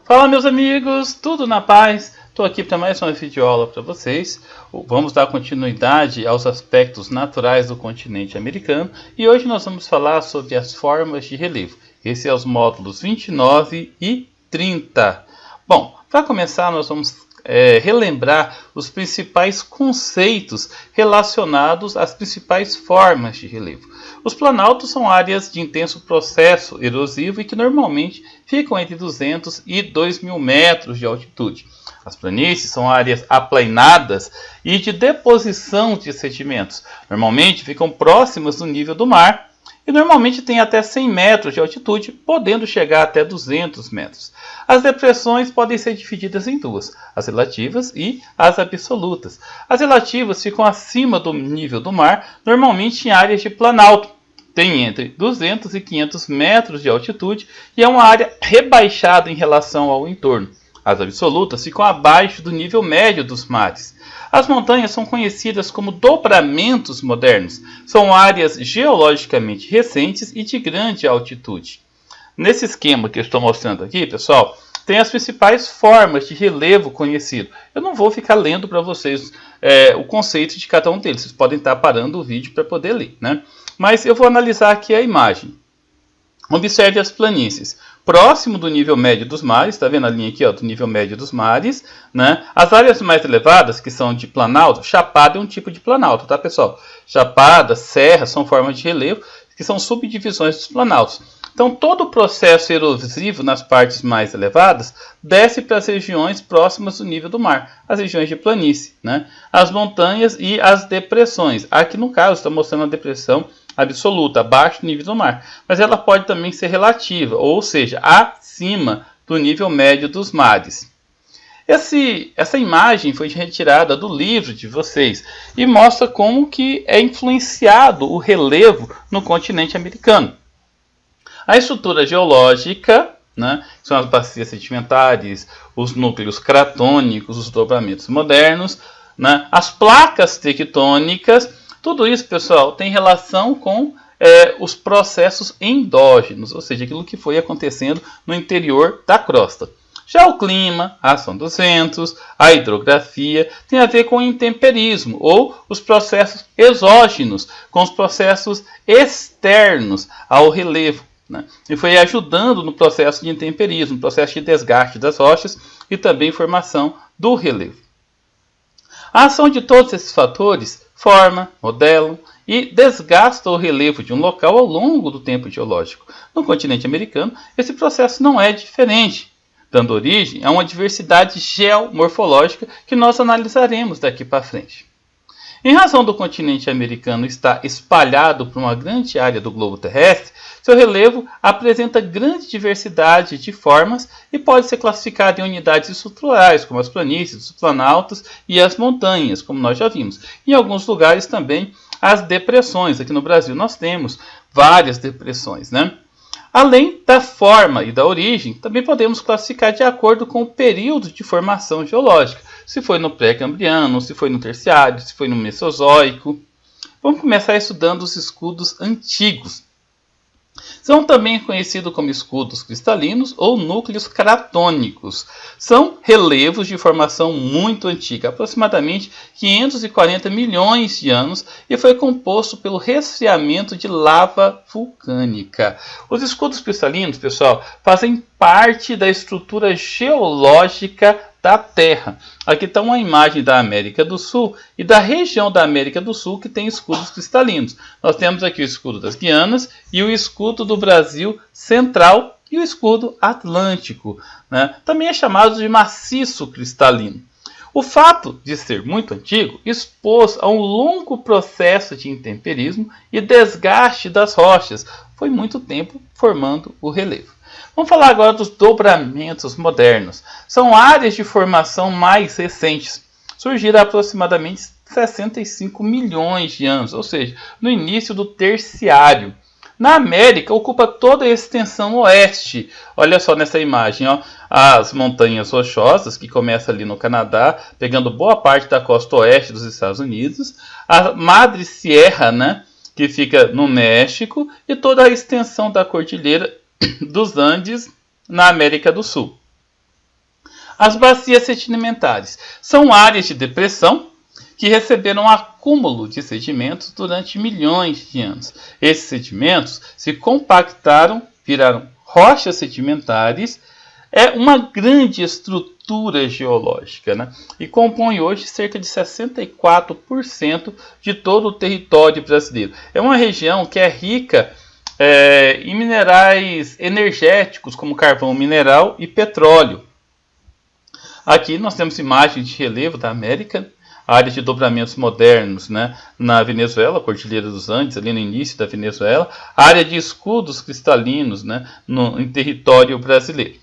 Fala, meus amigos, tudo na paz? Estou aqui para mais uma videoaula para vocês. Vamos dar continuidade aos aspectos naturais do continente americano e hoje nós vamos falar sobre as formas de relevo. Esses são os módulos 29 e 30. Bom, para começar nós vamos relembrar os principais conceitos relacionados às principais formas de relevo. Os planaltos são áreas de intenso processo erosivo e que normalmente ficam entre 200 e 2.000 metros de altitude. As planícies são áreas aplainadas e de deposição de sedimentos. Normalmente ficam próximas do nível do mar e normalmente têm até 100 metros de altitude, podendo chegar até 200 metros. As depressões podem ser divididas em duas, as relativas e as absolutas. As relativas ficam acima do nível do mar, normalmente em áreas de planalto. Tem entre 200 e 500 metros de altitude e é uma área rebaixada em relação ao entorno. As absolutas ficam abaixo do nível médio dos mares. As montanhas são conhecidas como dobramentos modernos. São áreas geologicamente recentes e de grande altitude. Nesse esquema que eu estou mostrando aqui, pessoal, tem as principais formas de relevo conhecido. Eu não vou ficar lendo para vocês o conceito de cada um deles. Vocês podem estar parando o vídeo para poder ler, né? Mas eu vou analisar aqui a imagem. Observe as planícies. Próximo do nível médio dos mares, está vendo a linha aqui, ó, do nível médio dos mares, né? As áreas mais elevadas, que são de planalto, chapada é um tipo de planalto, tá, pessoal? Chapada, serra, são formas de relevo, que são subdivisões dos planaltos. Então, todo o processo erosivo nas partes mais elevadas desce para as regiões próximas do nível do mar, as regiões de planície, né? As montanhas e as depressões. Aqui, no caso, está mostrando a depressão absoluta, abaixo do nível do mar. Mas ela pode também ser relativa, ou seja, acima do nível médio dos mares. Essa imagem foi retirada do livro de vocês e mostra como que é influenciado o relevo no continente americano. A estrutura geológica, né, são as bacias sedimentares, os núcleos cratônicos, os dobramentos modernos, né, as placas tectônicas, tudo isso, pessoal, tem relação com os processos endógenos, ou seja, aquilo que foi acontecendo no interior da crosta. Já o clima, a ação dos ventos, a hidrografia, tem a ver com o intemperismo, ou os processos exógenos, com os processos externos ao relevo, né? E foi ajudando no processo de intemperismo, processo de desgaste das rochas e também formação do relevo. A ação de todos esses fatores forma, modelam e desgastam o relevo de um local ao longo do tempo geológico. No continente americano, esse processo não é diferente, dando origem a uma diversidade geomorfológica que nós analisaremos daqui para frente. Em razão do continente americano estar espalhado por uma grande área do globo terrestre, seu relevo apresenta grande diversidade de formas e pode ser classificado em unidades estruturais, como as planícies, os planaltos e as montanhas, como nós já vimos. Em alguns lugares também as depressões. Aqui no Brasil nós temos várias depressões, né? Além da forma e da origem, também podemos classificar de acordo com o período de formação geológica. Se foi no pré-cambriano, se foi no terciário, se foi no mesozoico. Vamos começar estudando os escudos antigos. São também conhecidos como escudos cristalinos ou núcleos cratônicos. São relevos de formação muito antiga, aproximadamente 540 milhões de anos, e foi composto pelo resfriamento de lava vulcânica. Os escudos cristalinos, pessoal, fazem parte da estrutura geológica da Terra. Aqui está uma imagem da América do Sul e da região da América do Sul que tem escudos cristalinos. Nós temos aqui o escudo das Guianas e o escudo do Brasil Central e o escudo Atlântico, né? Também é chamado de maciço cristalino. O fato de ser muito antigo expôs a um longo processo de intemperismo e desgaste das rochas. Foi muito tempo formando o relevo. Vamos falar agora dos dobramentos modernos. São áreas de formação mais recentes. Surgiram há aproximadamente 65 milhões de anos, ou seja, no início do terciário. Na América, ocupa toda a extensão oeste. Olha só nessa imagem, ó, as montanhas rochosas, que começa ali no Canadá, pegando boa parte da costa oeste dos Estados Unidos. A Madre Sierra, né, que fica no México, e toda a extensão da cordilheira dos Andes na América do Sul. As bacias sedimentares são áreas de depressão que receberam acúmulo de sedimentos durante milhões de anos. Esses sedimentos se compactaram, viraram rochas sedimentares, é uma grande estrutura geológica, né? E compõe hoje cerca de 64% de todo o território brasileiro. É uma região que é rica em minerais energéticos, como carvão mineral e petróleo. Aqui nós temos imagens de relevo da América, áreas de dobramentos modernos, né, na Venezuela, Cordilheira dos Andes, ali no início da Venezuela, área de escudos cristalinos, né, em território brasileiro.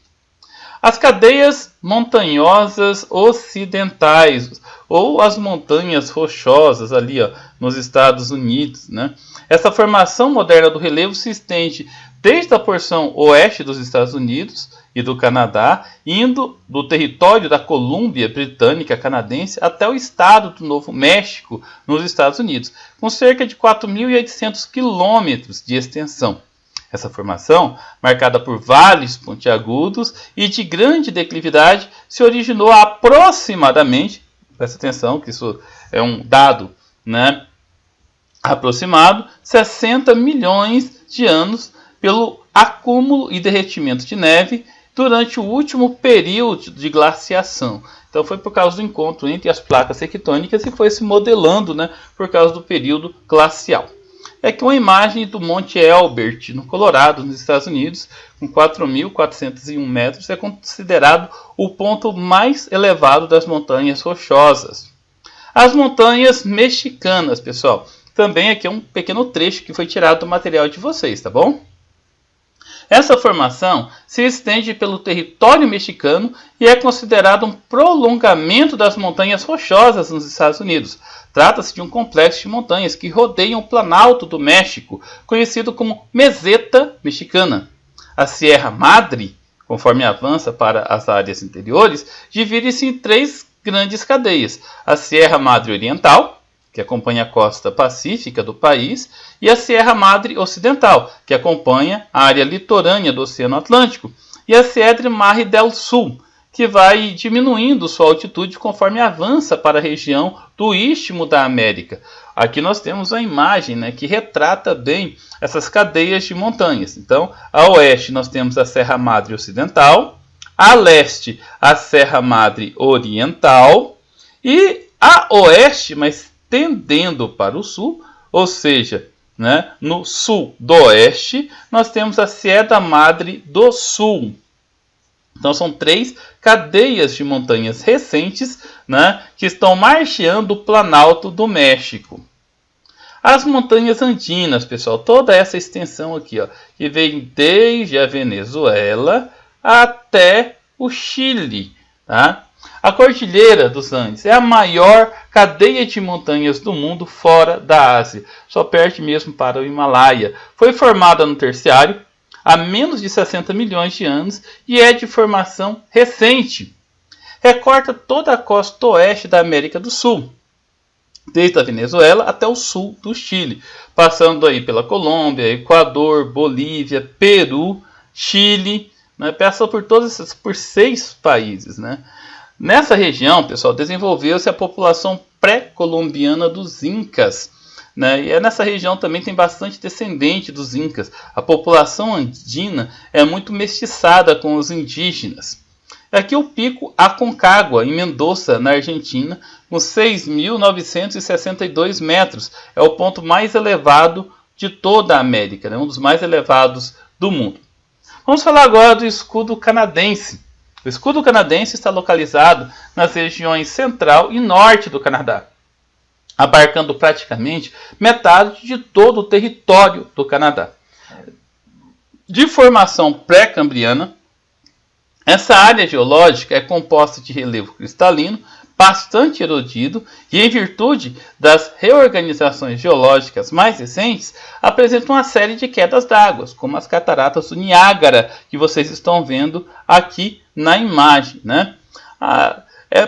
As cadeias montanhosas ocidentais, ou as montanhas rochosas ali, ó, nos Estados Unidos, né? Essa formação moderna do relevo se estende desde a porção oeste dos Estados Unidos e do Canadá, indo do território da Colômbia Britânica Canadense até o estado do Novo México, nos Estados Unidos, com cerca de 4.800 quilômetros de extensão. Essa formação, marcada por vales pontiagudos e de grande declividade, se originou há aproximadamente, presta atenção que isso é um dado, né, aproximado, 60 milhões de anos pelo acúmulo e derretimento de neve durante o último período de glaciação. Então foi por causa do encontro entre as placas tectônicas e foi se modelando, né, por causa do período glacial. É que uma imagem do Monte Elbert, no Colorado, nos Estados Unidos, com 4.401 metros, é considerado o ponto mais elevado das montanhas rochosas. As montanhas mexicanas, pessoal, também aqui é um pequeno trecho que foi tirado do material de vocês, tá bom? Essa formação se estende pelo território mexicano e é considerado um prolongamento das montanhas rochosas nos Estados Unidos. Trata-se de um complexo de montanhas que rodeiam o Planalto do México, conhecido como Meseta Mexicana. A Sierra Madre, conforme avança para as áreas interiores, divide-se em 3 grandes cadeias. A Sierra Madre Oriental, que acompanha a costa pacífica do país, e a Sierra Madre Ocidental, que acompanha a área litorânea do Oceano Atlântico, e a Sierra Madre del Sul, que vai diminuindo sua altitude conforme avança para a região do Istmo da América. Aqui nós temos a imagem, né, que retrata bem essas cadeias de montanhas. Então, a oeste nós temos a Serra Madre Ocidental, a leste a Serra Madre Oriental, e a oeste, mas tendendo para o sul, ou seja, né, no sul do oeste, nós temos a Sierra Madre do Sul. Então são 3 cadeias de montanhas recentes, né, que estão margeando o Planalto do México. As montanhas andinas, pessoal, toda essa extensão aqui, ó, que vem desde a Venezuela até o Chile, tá? A Cordilheira dos Andes é a maior cadeia de montanhas do mundo fora da Ásia, só perde mesmo para o Himalaia. Foi formada no Terciário há menos de 60 milhões de anos e é de formação recente. Recorta toda a costa oeste da América do Sul, desde a Venezuela até o sul do Chile, passando aí pela Colômbia, Equador, Bolívia, Peru, Chile, né, passa por por 6 países, né? Nessa região, pessoal, desenvolveu-se a população pré-colombiana dos Incas, né? E nessa região também tem bastante descendente dos Incas. A população andina é muito mestiçada com os indígenas. Aqui o Pico Aconcagua, em Mendoza, na Argentina, com 6.962 metros. É o ponto mais elevado de toda a América, né? Um dos mais elevados do mundo. Vamos falar agora do escudo canadense. O escudo canadense está localizado nas regiões central e norte do Canadá, abarcando praticamente metade de todo o território do Canadá. De formação pré-cambriana, essa área geológica é composta de relevo cristalino, bastante erodido, e em virtude das reorganizações geológicas mais recentes, apresenta uma série de quedas d'água, como as cataratas do Niágara, que vocês estão vendo aqui na imagem, né?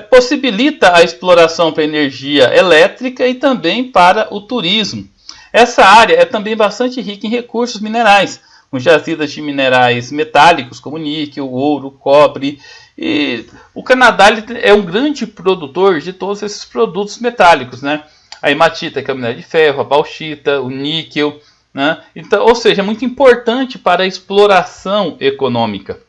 Possibilita a exploração para energia elétrica e também para o turismo. Essa área é também bastante rica em recursos minerais, com jazidas de minerais metálicos como níquel, ouro, cobre. E o Canadá é um grande produtor de todos esses produtos metálicos, né? A hematita, que é o minério de ferro, a bauxita, o níquel, né? Então, ou seja, é muito importante para a exploração econômica.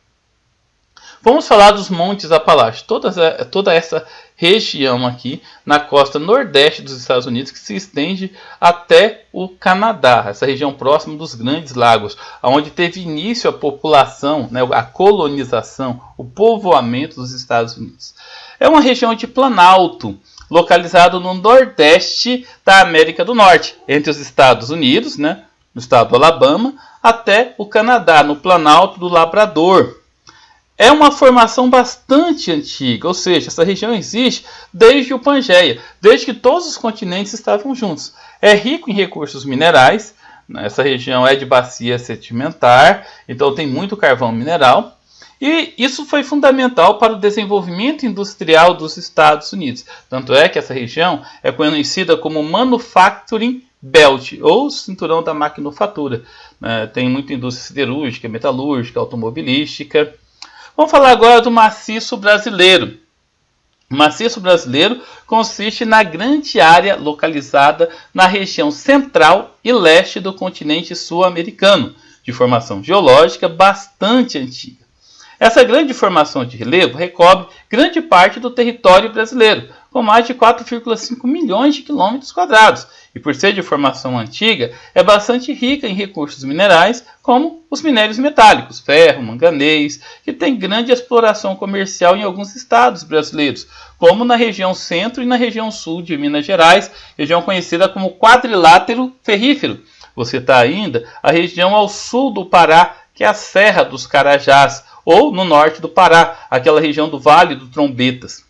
Vamos falar dos Montes Apalaches, toda essa região aqui na costa nordeste dos Estados Unidos que se estende até o Canadá, essa região próxima dos Grandes Lagos, onde teve início a população, né, a colonização, o povoamento dos Estados Unidos. É uma região de planalto, localizado no nordeste da América do Norte, entre os Estados Unidos, né, no estado do Alabama, até o Canadá, no Planalto do Labrador. É uma formação bastante antiga, ou seja, essa região existe desde o Pangeia, desde que todos os continentes estavam juntos. É rico em recursos minerais, essa região é de bacia sedimentar, então tem muito carvão mineral. E isso foi fundamental para o desenvolvimento industrial dos Estados Unidos. Tanto é que essa região é conhecida como Manufacturing Belt, ou cinturão da maquinofatura. Tem muita indústria siderúrgica, metalúrgica, automobilística. Vamos falar agora do maciço brasileiro. O maciço brasileiro consiste na grande área localizada na região central e leste do continente sul-americano, de formação geológica bastante antiga. Essa grande formação de relevo recobre grande parte do território brasileiro, com mais de 4,5 milhões de quilômetros quadrados, e por ser de formação antiga, é bastante rica em recursos minerais, como os minérios metálicos, ferro, manganês, que tem grande exploração comercial em alguns estados brasileiros, como na região centro e na região sul de Minas Gerais, região conhecida como quadrilátero ferrífero. Você está ainda a região ao sul do Pará, que é a Serra dos Carajás, ou no norte do Pará, aquela região do Vale do Trombetas.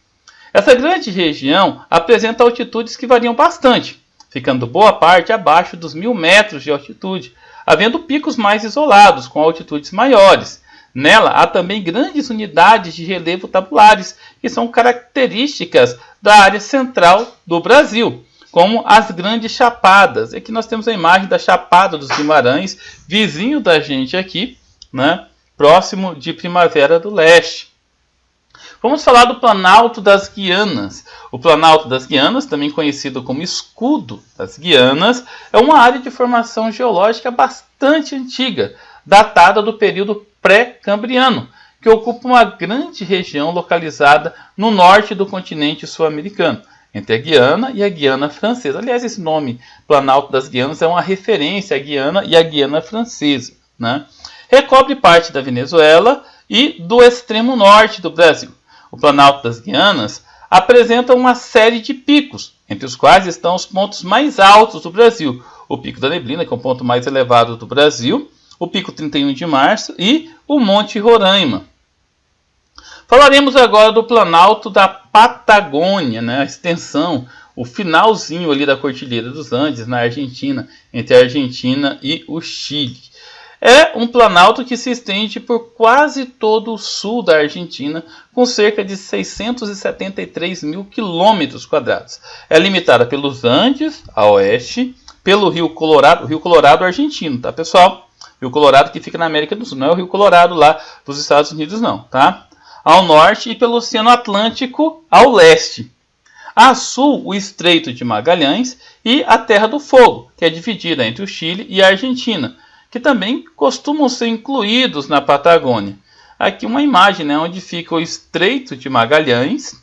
Essa grande região apresenta altitudes que variam bastante, ficando boa parte abaixo dos 1.000 metros de altitude, havendo picos mais isolados, com altitudes maiores. Nela há também grandes unidades de relevo tabulares, que são características da área central do Brasil, como as grandes chapadas. Aqui nós temos a imagem da Chapada dos Guimarães, vizinho da gente aqui, né? Próximo de Primavera do Leste. Vamos falar do Planalto das Guianas. O Planalto das Guianas, também conhecido como Escudo das Guianas, é uma área de formação geológica bastante antiga, datada do período pré-cambriano, que ocupa uma grande região localizada no norte do continente sul-americano, entre a Guiana e a Guiana Francesa. Aliás, esse nome, Planalto das Guianas, é uma referência à Guiana e à Guiana Francesa, né? Recobre parte da Venezuela e do extremo norte do Brasil. O Planalto das Guianas apresenta uma série de picos, entre os quais estão os pontos mais altos do Brasil. O Pico da Neblina, que é o ponto mais elevado do Brasil, o Pico 31 de Março e o Monte Roraima. Falaremos agora do Planalto da Patagônia, né? A extensão, o finalzinho ali da Cordilheira dos Andes, na Argentina, entre a Argentina e o Chile. É um planalto que se estende por quase todo o sul da Argentina, com cerca de 673 mil quilômetros quadrados. É limitada pelos Andes, a oeste, pelo Rio Colorado, o Rio Colorado argentino, tá, pessoal? Rio Colorado que fica na América do Sul, não é o Rio Colorado lá dos Estados Unidos, não, tá? Ao norte e pelo Oceano Atlântico ao leste. A sul, o Estreito de Magalhães e a Terra do Fogo, que é dividida entre o Chile e a Argentina, que também costumam ser incluídos na Patagônia. Aqui uma imagem, né, onde fica o Estreito de Magalhães,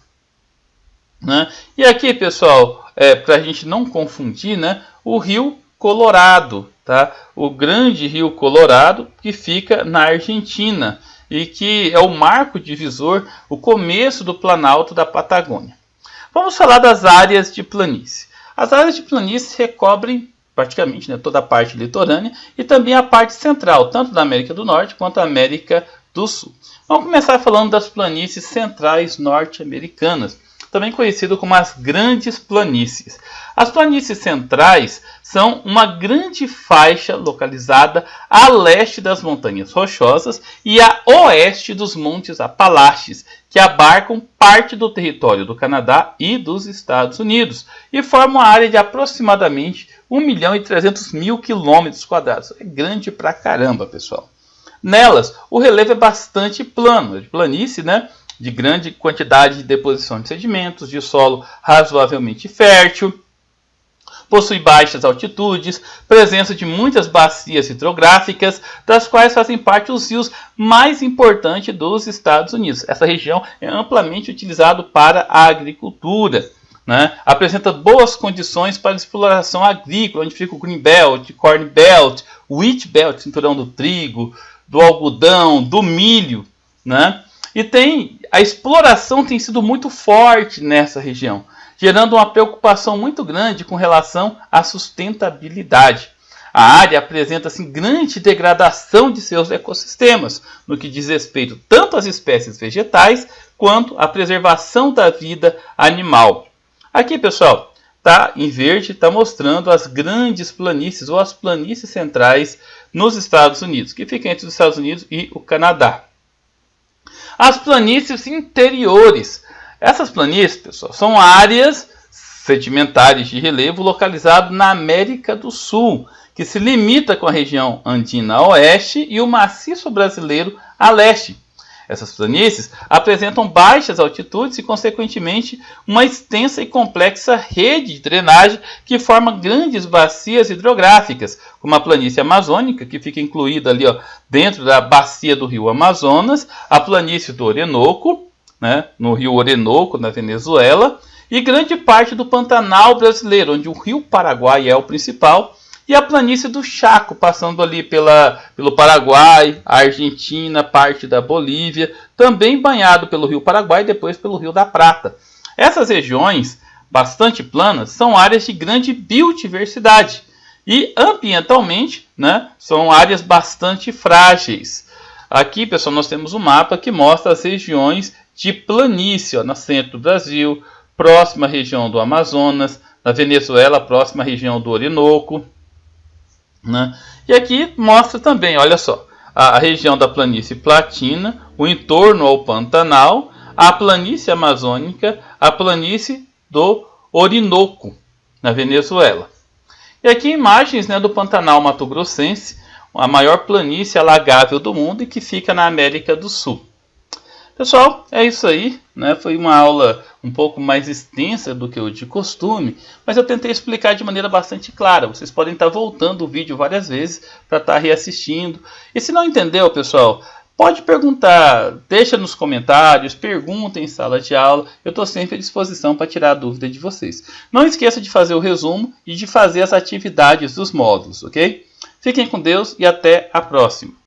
né? E aqui, pessoal, para a gente não confundir, né, o Rio Colorado, tá? O grande Rio Colorado, que fica na Argentina e que é o marco divisor, o começo do Planalto da Patagônia. Vamos falar das áreas de planície. As áreas de planície recobrem praticamente, né, toda a parte litorânea e também a parte central, tanto da América do Norte quanto da América do Sul. Vamos começar falando das planícies centrais norte-americanas. também conhecido como as Grandes Planícies. As planícies centrais são uma grande faixa localizada a leste das Montanhas Rochosas e a oeste dos Montes Apalaches, que abarcam parte do território do Canadá e dos Estados Unidos e formam uma área de aproximadamente 1.300.000 km². É grande pra caramba, pessoal. Nelas, o relevo é bastante plano, de planície, né? De grande quantidade de deposição de sedimentos, de solo razoavelmente fértil. Possui baixas altitudes, presença de muitas bacias hidrográficas, das quais fazem parte os rios mais importantes dos Estados Unidos. Essa região é amplamente utilizada para a agricultura, né? Apresenta boas condições para exploração agrícola, onde fica o Green Belt, Corn Belt, Wheat Belt, cinturão do trigo, do algodão, do milho, né? E a exploração tem sido muito forte nessa região, gerando uma preocupação muito grande com relação à sustentabilidade. A área apresenta grande degradação de seus ecossistemas, no que diz respeito tanto às espécies vegetais, quanto à preservação da vida animal. Aqui, pessoal, tá em verde, está mostrando as grandes planícies, ou as planícies centrais nos Estados Unidos, que ficam entre os Estados Unidos e o Canadá. As planícies interiores. Essas planícies, pessoal, são áreas sedimentares de relevo localizadas na América do Sul, que se limita com a região andina a oeste e o maciço brasileiro a leste. Essas planícies apresentam baixas altitudes e, consequentemente, uma extensa e complexa rede de drenagem que forma grandes bacias hidrográficas, como a planície amazônica, que fica incluída ali, dentro da bacia do rio Amazonas, a planície do Orinoco, né, no rio Orinoco, na Venezuela, e grande parte do Pantanal brasileiro, onde o rio Paraguai é o principal, e a planície do Chaco, passando ali pelo Paraguai, a Argentina, parte da Bolívia, também banhado pelo rio Paraguai e depois pelo rio da Prata. Essas regiões, bastante planas, são áreas de grande biodiversidade e ambientalmente, né, são áreas bastante frágeis. Aqui, pessoal, nós temos um mapa que mostra as regiões de planície, no centro do Brasil, próxima região do Amazonas, na Venezuela, próxima região do Orinoco, né? E aqui mostra também, olha só, a região da planície platina, o entorno ao Pantanal, a planície amazônica, a planície do Orinoco, na Venezuela. E aqui imagens, né, do Pantanal Mato Grossense, a maior planície alagável do mundo e que fica na América do Sul. Pessoal, é isso aí, né? Foi uma aula um pouco mais extensa do que o de costume, mas eu tentei explicar de maneira bastante clara. Vocês podem estar voltando o vídeo várias vezes para estar reassistindo. E se não entendeu, pessoal, pode perguntar, deixa nos comentários, perguntem em sala de aula. Eu estou sempre à disposição para tirar a dúvida de vocês. Não esqueça de fazer o resumo e de fazer as atividades dos módulos, ok? Fiquem com Deus e até a próxima.